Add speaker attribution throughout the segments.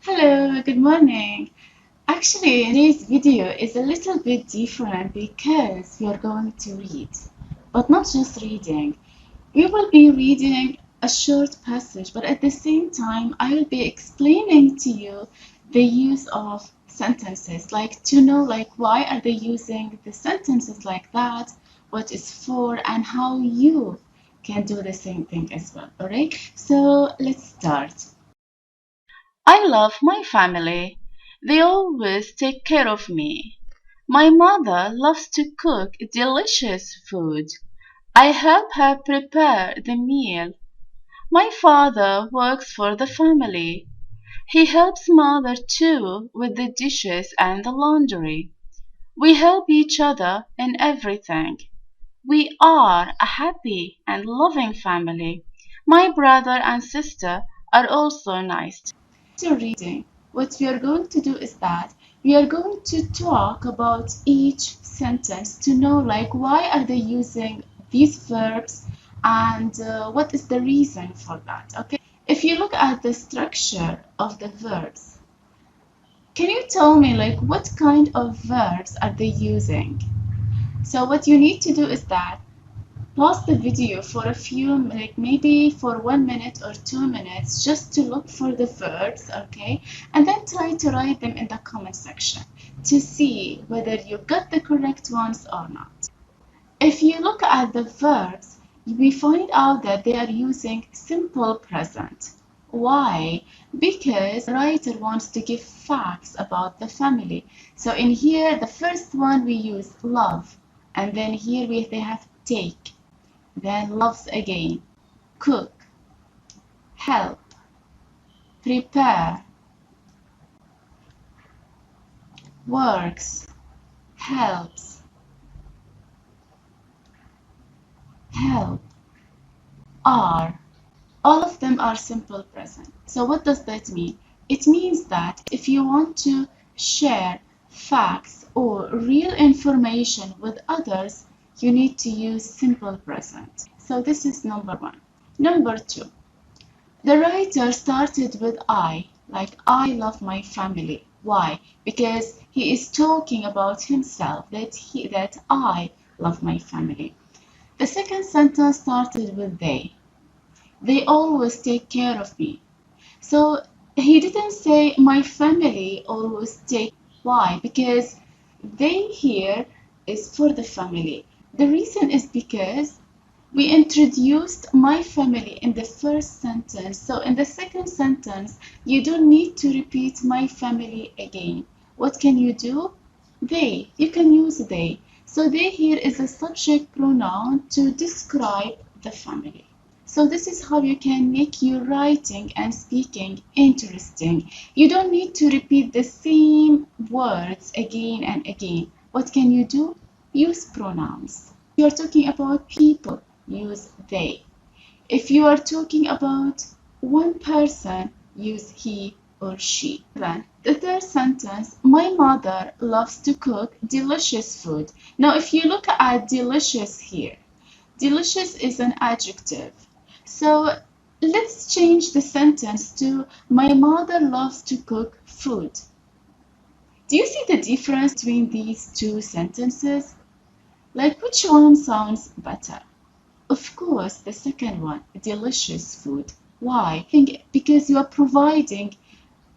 Speaker 1: Hello, good morning. Actually, today's video is a little bit different because we are going to read, but not just reading. We will be reading a short passage, but at the same time, I will be explaining to you the use of sentences, like to know why are they using the sentences like that, what is for, and how you can do the same thing as well. All right, so let's start. I love my family. They always take care of me. My mother loves to cook delicious food. I help her prepare the meal. My father works for the family. He helps mother too with the dishes and the laundry. We help each other in everything. We are a happy and loving family. My brother and sister are also nice to reading. What we are going to do is that we are going to talk about each sentence to know why are they using these verbs and what is the reason for that. Okay, if you look at the structure of the verbs, can you tell me what kind of verbs are they using? So what you need to do is that pause the video for a few, maybe for 1 minute or 2 minutes, just to look for the verbs, okay? And then try to write them in the comment section to see whether you got the correct ones or not. If you look at the verbs, we find out that they are using simple present. Why? Because the writer wants to give facts about the family. So in here, the first one we use love, and then here they have take, then loves again, cook, help, prepare, works, helps, help, are. All of them are simple present. So what does that mean? It means that if you want to share facts or real information with others, you need to use simple present. So this is number one. Number two, the writer started with I, like I love my family. Why? Because he is talking about himself, that I love my family. The second sentence started with they. They always take care of me. So he didn't say my family always take. Why? Because they here is for the family. The reason is because we introduced my family in the first sentence. So in the second sentence, you don't need to repeat my family again. What can you do? They. You can use they. So they here is a subject pronoun to describe the family. So this is how you can make your writing and speaking interesting. You don't need to repeat the same words again and again. What can you do? Use pronouns. If you are talking about people, use they. If you are talking about one person, use he or she. Then the third sentence, my mother loves to cook delicious food. Now if you look at delicious here, delicious is an adjective. So let's change the sentence to my mother loves to cook food. Do you see the difference between these two sentences? Which one sounds better? Of course, the second one, delicious food. Why? I think because you are providing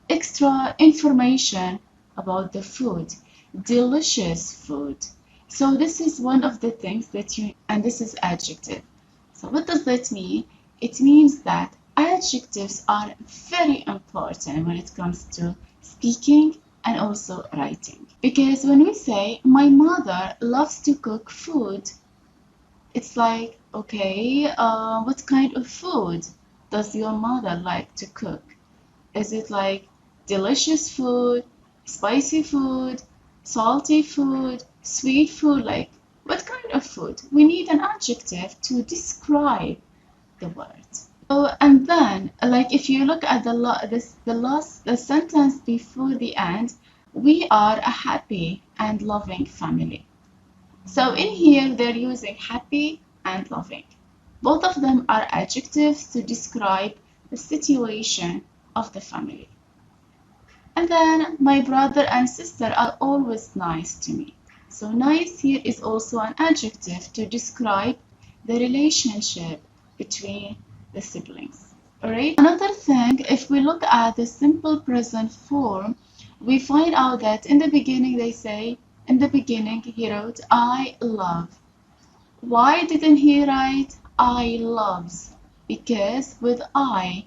Speaker 1: extra information about the food. Delicious food. So this is one of the things that and this is adjective. So what does that mean? It means that adjectives are very important when it comes to speaking and also writing. Because when we say, my mother loves to cook food, it's like, okay, what kind of food does your mother like to cook? Is it like delicious food, spicy food, salty food, sweet food? Like, what kind of food? We need an adjective to describe the word. So, and then, if you look at the sentence before the end, we are a happy and loving family. So in here, they're using happy and loving. Both of them are adjectives to describe the situation of the family. And then my brother and sister are always nice to me. So nice here is also an adjective to describe the relationship between the siblings. Alright. Another thing, if we look at the simple present form, we find out that in the beginning they say, in the beginning he wrote, I love. Why didn't he write I loves? Because with I,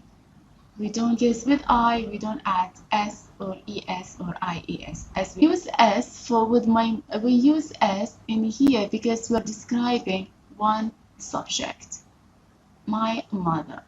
Speaker 1: we don't use with I, we don't add S or ES or IES. As we use S for with my, we use S in here because we're describing one subject, my mother.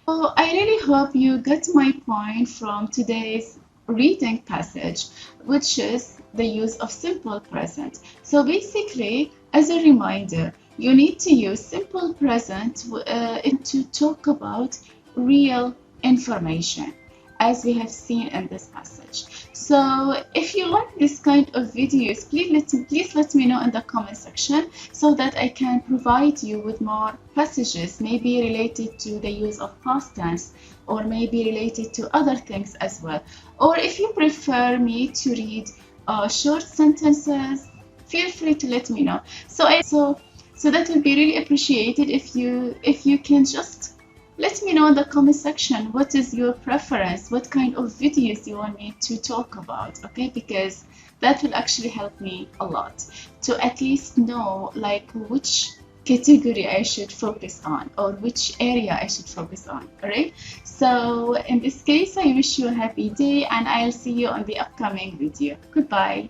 Speaker 1: So I really hope you get my point from today's reading passage, which is the use of simple present. So basically, as a reminder, you need to use simple present to talk about real information, as we have seen in this passage. So if you like this kind of videos, please let me know in the comment section so that I can provide you with more passages, maybe related to the use of past tense or maybe related to other things as well. Or if you prefer me to read short sentences, feel free to let me know. So that would be really appreciated if you can just let me know in the comment section what is your preference, what kind of videos you want me to talk about, okay? Because that will actually help me a lot to at least know like which category I should focus on or which area I should focus on, alright? So in this case, I wish you a happy day and I'll see you on the upcoming video. Goodbye.